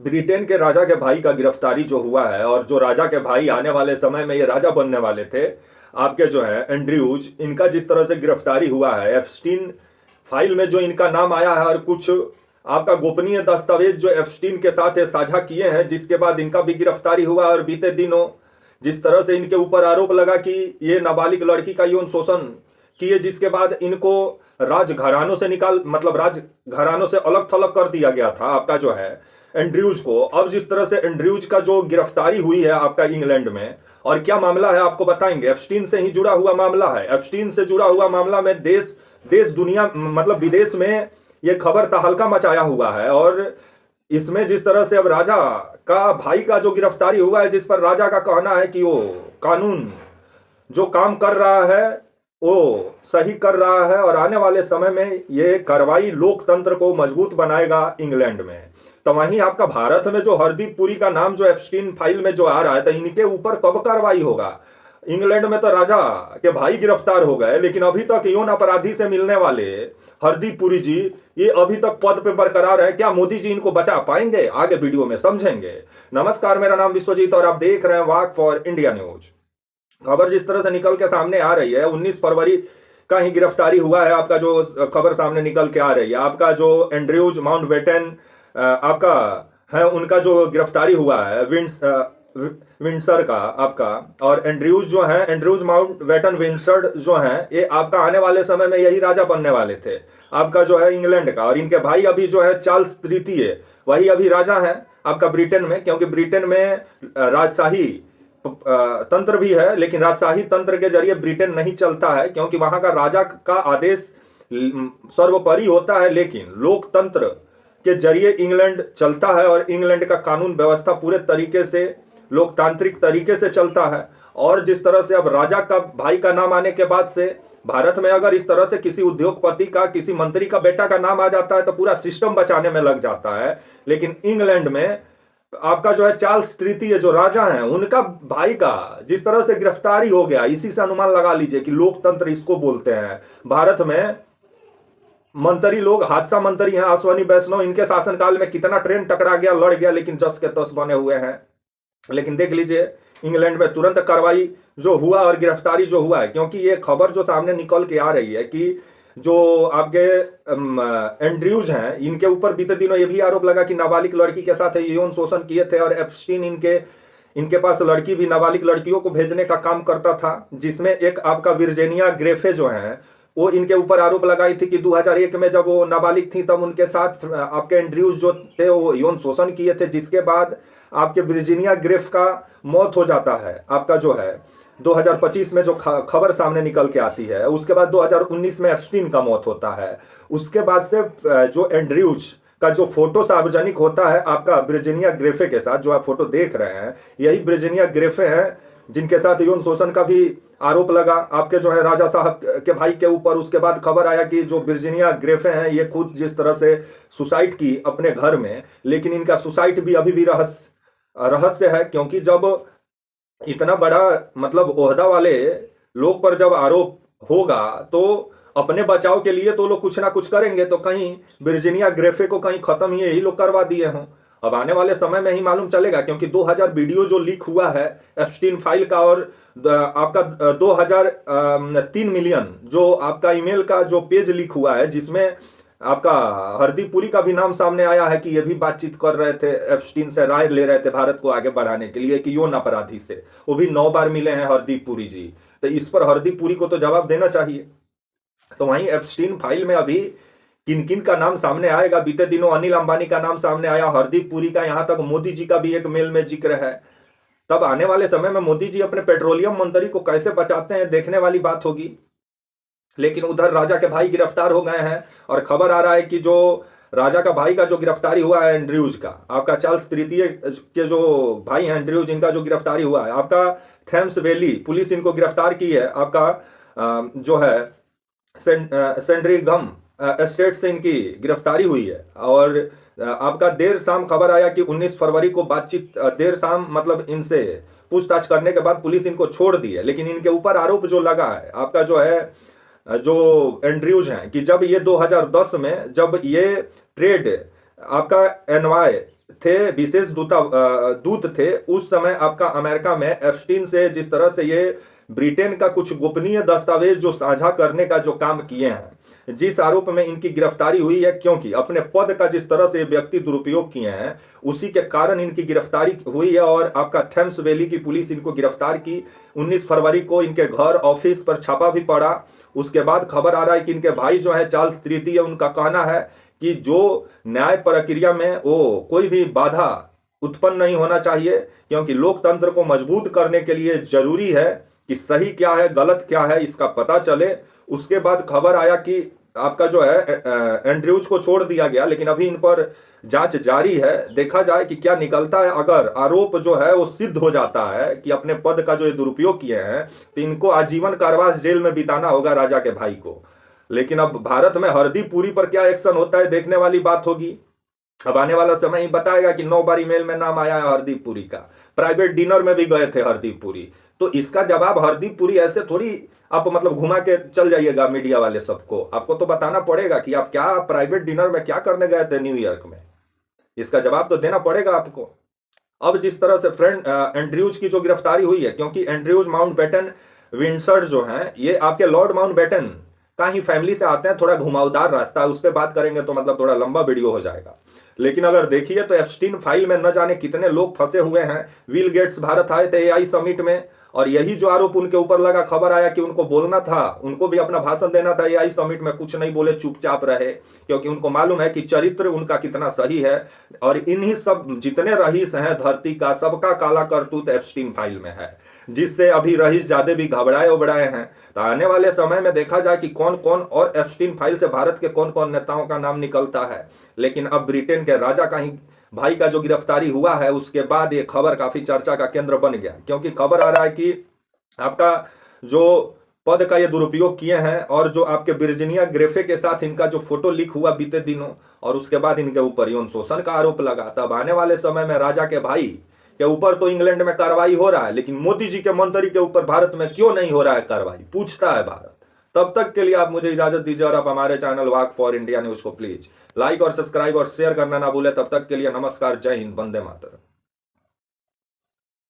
Britain के राजा के भाई का गिरफ्तारी जो हुआ है, और जो राजा के भाई आने वाले समय में ये राजा बनने वाले थे, आपके जो है एंड्रयूज, इनका जिस तरह से गिरफ्तारी हुआ है, एप्स्टीन फाइल में जो इनका नाम आया है और कुछ आपका गोपनीय दस्तावेज जो एप्स्टीन के साथ ये साझा किए हैं, जिसके बाद इनका भी गिरफ्तारी हुआ। और बीते दिनों जिस तरह से इनके ऊपर आरोप लगा कि ये नाबालिग लड़की का यौन शोषण किए, जिसके बाद इनको राजघरानों से मतलब राजघरानों से अलग थलग कर दिया गया था आपका जो है एंड्रयूज को। अब जिस तरह से एंड्रयूज का जो गिरफ्तारी हुई है आपका इंग्लैंड में, और क्या मामला है आपको बताएंगे। एप्स्टीन से ही जुड़ा हुआ मामला है। एप्स्टीन से जुड़ा हुआ मामला में देश देश दुनिया मतलब विदेश में ये खबर तहलका मचाया हुआ है। और इसमें जिस तरह से अब राजा का भाई का जो गिरफ्तारी हुआ है, जिस पर राजा का कहना है कि वो कानून जो काम कर रहा है वो सही कर रहा है, और आने वाले समय में ये कार्रवाई लोकतंत्र को मजबूत बनाएगा इंग्लैंड में। तो वहीं आपका भारत में जो हरदीप पुरी का नाम जो एप्स्टीन फाइल में जो आ रहा है, तो इनके ऊपर कब कार्रवाई होगा। इंग्लैंड में तो राजा के भाई गिरफ्तार हो गए, लेकिन अभी तक यौन अपराधी से मिलने वाले हरदीप पुरी जी ये अभी तक पद पे बरकरार है। क्या मोदी जी इनको बचा पाएंगे? आगे वीडियो में समझेंगे। नमस्कार, मेरा नाम विश्वजीत और आप देख रहे हैं वाक फॉर इंडिया न्यूज। खबर जिस तरह से निकल के सामने आ रही है, 19 फरवरी का ही गिरफ्तारी हुआ है आपका, जो खबर सामने निकल के आ रही है आपका जो एंड्रयूज माउंटबेटन आपका है, उनका जो गिरफ्तारी हुआ है विंडसर का आपका। और एंड्रयूज जो है, एंड्रयूज माउंटबेटन विंडसर जो है, ये आपका आने वाले समय में यही राजा बनने वाले थे आपका जो है इंग्लैंड का। और इनके भाई अभी जो है चार्ल्स तृतीय, वही अभी राजा है आपका ब्रिटेन में, क्योंकि ब्रिटेन में राजशाही तंत्र भी है, लेकिन राजशाही तंत्र के जरिए ब्रिटेन नहीं चलता है, क्योंकि वहां का राजा का आदेश सर्वोपरि होता है, लेकिन लोकतंत्र के जरिए इंग्लैंड चलता है। और इंग्लैंड का कानून व्यवस्था पूरे तरीके से लोकतांत्रिक तरीके से चलता है। और जिस तरह से अब राजा का भाई का नाम आने के बाद से भारत में अगर इस तरह से किसी उद्योगपति का, किसी मंत्री का बेटा का नाम आ जाता है, तो पूरा सिस्टम बचाने में लग जाता है। लेकिन इंग्लैंड में आपका जो है चार्ल्स तृतीय जो राजा हैं, उनका भाई का जिस तरह से गिरफ्तारी हो गया, इसी से अनुमान लगा लीजिए कि लोकतंत्र इसको बोलते हैं। भारत में मंत्री लोग हादसा मंत्री हैं अश्वनी वैष्णव, इनके शासनकाल में कितना ट्रेन टकरा गया, लड़ गया, लेकिन जस के तस बने हुए हैं। लेकिन देख लीजिए इंग्लैंड में तुरंत कार्रवाई जो हुआ और गिरफ्तारी जो हुआ है, क्योंकि ये खबर जो सामने निकल के आ रही है कि जो आपके एंड्रयूज हैं, इनके ऊपर बीते दिनों ये भी आरोप लगा कि नाबालिग लड़की के साथ यौन शोषण किए थे। और एप्स्टीन इनके पास लड़की भी, नाबालिग लड़कियों को भेजने का काम करता था, जिसमें एक आपका वर्जीनिया ग्रेफे जो है, वो इनके ऊपर आरोप लगाई थी कि 2001 में जब वो नाबालिग थी तब उनके साथ आपके एंड्रयूज जो थे वो यौन शोषण किए थे, जिसके बाद आपके वर्जीनिया ग्रेफ का मौत हो जाता है आपका जो है 2025 में जो खबर सामने निकल के आती है। उसके बाद 2019 में एप्स्टीन का मौत होता है। उसके बाद से जो एंड्रयूज का जो फोटो सार्वजनिक होता है आपका वर्जीनिया ग्रेफे के साथ, जो आप फोटो देख रहे हैं, यही वर्जीनिया ग्रेफे हैं जिनके साथ यौन शोषण का भी आरोप लगा आपके जो है राजा साहब के भाई के ऊपर। उसके बाद खबर आया कि जो वर्जीनिया ग्रेफे हैं, ये खुद जिस तरह से सुसाइड की अपने घर में, लेकिन इनका सुसाइड भी अभी भी रहस्य है, क्योंकि जब इतना बड़ा मतलब ओहदा वाले लोग पर जब आरोप होगा तो अपने बचाव के लिए तो लोग कुछ ना कुछ करेंगे। तो कहीं वर्जीनिया ग्रेफे को कहीं खत्म ही यही लोग करवा दिए हों। अब आने वाले समय में ही मालूम चलेगा, क्योंकि 2000 वीडियो जो लीक हुआ है एप्स्टीन फाइल का, और आपका 2003 मिलियन जो आपका ईमेल का जो पेज लीक हुआ है, जिसमें आपका हरदीप पुरी का भी नाम सामने आया है कि ये भी बातचीत कर रहे थे एप्स्टीन से, राय ले रहे थे भारत को आगे बढ़ाने के लिए कि यौन अपराधी से। वो भी 9 बार मिले हैं हरदीप पुरी जी। तो इस पर हरदीप पुरी को तो जवाब देना चाहिए। तो वहीं एप्स्टीन फाइल में अभी किन किन का नाम सामने आएगा। बीते दिनों अनिल अंबानी का नाम सामने आया, हरदीप पुरी का, यहां तक मोदी जी का भी एक मेल में जिक्र है। तब आने वाले समय में मोदी जी अपने पेट्रोलियम मंत्री को कैसे बचाते हैं, देखने वाली बात होगी। लेकिन उधर राजा के भाई गिरफ्तार हो गए हैं, और खबर आ रहा है कि जो राजा का भाई का जो गिरफ्तारी हुआ है एंड्रयूज का, आपका चार्ल्स तृतीय के जो भाई हैं एंड्रयूज, इनका जो गिरफ्तारी हुआ है आपका थेम्स वैली पुलिस इनको गिरफ्तार की है आपका जो है सेंड्रिगम एस्टेट से इनकी गिरफ्तारी हुई है। और आपका देर शाम खबर आया कि 19 फरवरी को बातचीत, देर शाम मतलब इनसे पूछताछ करने के बाद पुलिस इनको छोड़ दी है। लेकिन इनके ऊपर आरोप जो लगा है आपका जो है जो एंड्रयूज हैं कि जब ये 2010 में जब ये ट्रेड आपका NY थे, विशेष दूत थे, उस समय आपका अमेरिका में एप्स्टीन से जिस तरह से ये ब्रिटेन का कुछ गोपनीय दस्तावेज जो साझा करने का जो काम किए हैं, जिस आरोप में इनकी गिरफ्तारी हुई है, क्योंकि अपने पद का जिस तरह से ये व्यक्ति दुरुपयोग किए हैं उसी के कारण इनकी गिरफ्तारी हुई है। और आपका थेम्स वैली की पुलिस इनको गिरफ्तार की। 19 फरवरी को इनके घर ऑफिस पर छापा भी पड़ा। उसके बाद खबर आ रहा है कि इनके भाई जो है चार्ल्स तृतीय, उनका कहना है कि जो न्याय प्रक्रिया में वो कोई भी बाधा उत्पन्न नहीं होना चाहिए, क्योंकि लोकतंत्र को मजबूत करने के लिए जरूरी है कि सही क्या है गलत क्या है इसका पता चले। उसके बाद खबर आया कि आपका जो है एंड्रयूज को छोड़ दिया गया, लेकिन अभी इन पर जांच जारी है। देखा जाए कि क्या निकलता है। अगर आरोप जो है वो सिद्ध हो जाता है कि अपने पद का जो ये दुरुपयोग किए हैं, तो इनको आजीवन कारावास जेल में बिताना होगा राजा के भाई को। लेकिन अब भारत में हरदीप पुरी पर क्या एक्शन होता है देखने वाली बात होगी। अब आने वाला समय ही बताएगा कि 9 बार ईमेल में नाम आया है हरदीप पुरी का, प्राइवेट डिनर में भी गए थे हरदीप पुरी। तो इसका जवाब हरदीप पुरी ऐसे थोड़ी आप मतलब घुमा के चल जाइएगा मीडिया वाले सबको, आपको तो बताना पड़ेगा कि आप क्या प्राइवेट डिनर में क्या करने गए थे न्यूयॉर्क में। इसका जवाब तो देना पड़ेगा आपको। अब जिस तरह से फ्रेंड एंड्रयूज की जो गिरफ्तारी हुई है, क्योंकि एंड्रयूज माउंटबेटन विंडसर जो हैं ये आपके लॉर्ड माउंटबेटन का ही फैमिली से आते हैं। थोड़ा घुमावदार रास्ता है, उस पर बात करेंगे तो मतलब थोड़ा लंबा वीडियो हो जाएगा। लेकिन अगर देखिए तो एप्स्टीन फाइल में न जाने कितने लोग फंसे हुए हैं। विल गेट्स भारत आए थे एआई समिट में, और यही जो आरोप उनके ऊपर लगा, खबर आया कि उनको बोलना था, उनको भी अपना भाषण देना था एआई समिट में, कुछ नहीं बोले, चुपचाप रहे, क्योंकि उनको मालूम है कि चरित्र उनका कितना सही है। और इन्हीं सब जितने रईस हैं धरती का, सबका काला करतूत एप्स्टीन फाइल में है, जिससे अभी रईस ज्यादा भी घबराए उबड़ाए हैं। तो आने वाले समय में देखा जाए कि कौन कौन और एप्स्टीन फाइल से भारत के कौन कौन नेताओं का नाम निकलता है। लेकिन अब ब्रिटेन के राजा का ही भाई का जो गिरफ्तारी हुआ है, उसके बाद ये खबर काफी चर्चा का केंद्र बन गया, क्योंकि खबर आ रहा है कि आपका जो पद का ये दुरुपयोग किए हैं, और जो आपके वर्जीनिया ग्रेफे के साथ इनका जो फोटो लीक हुआ बीते दिनों, और उसके बाद इनके ऊपर यौन शोषण का आरोप लगा। तब आने वाले समय में राजा के भाई के ऊपर तो इंग्लैंड में कार्रवाई हो रहा है, लेकिन मोदी जी के मंत्री के ऊपर भारत में क्यों नहीं हो रहा है कार्रवाई, पूछता है भारत। तब तक के लिए आप मुझे इजाजत दीजिए, और आप हमारे channel walk for India news को प्लीज लाइक और सब्सक्राइब और शेयर करना ना भूले। तब तक के लिए नमस्कार, जय हिंद, वंदे मातरम।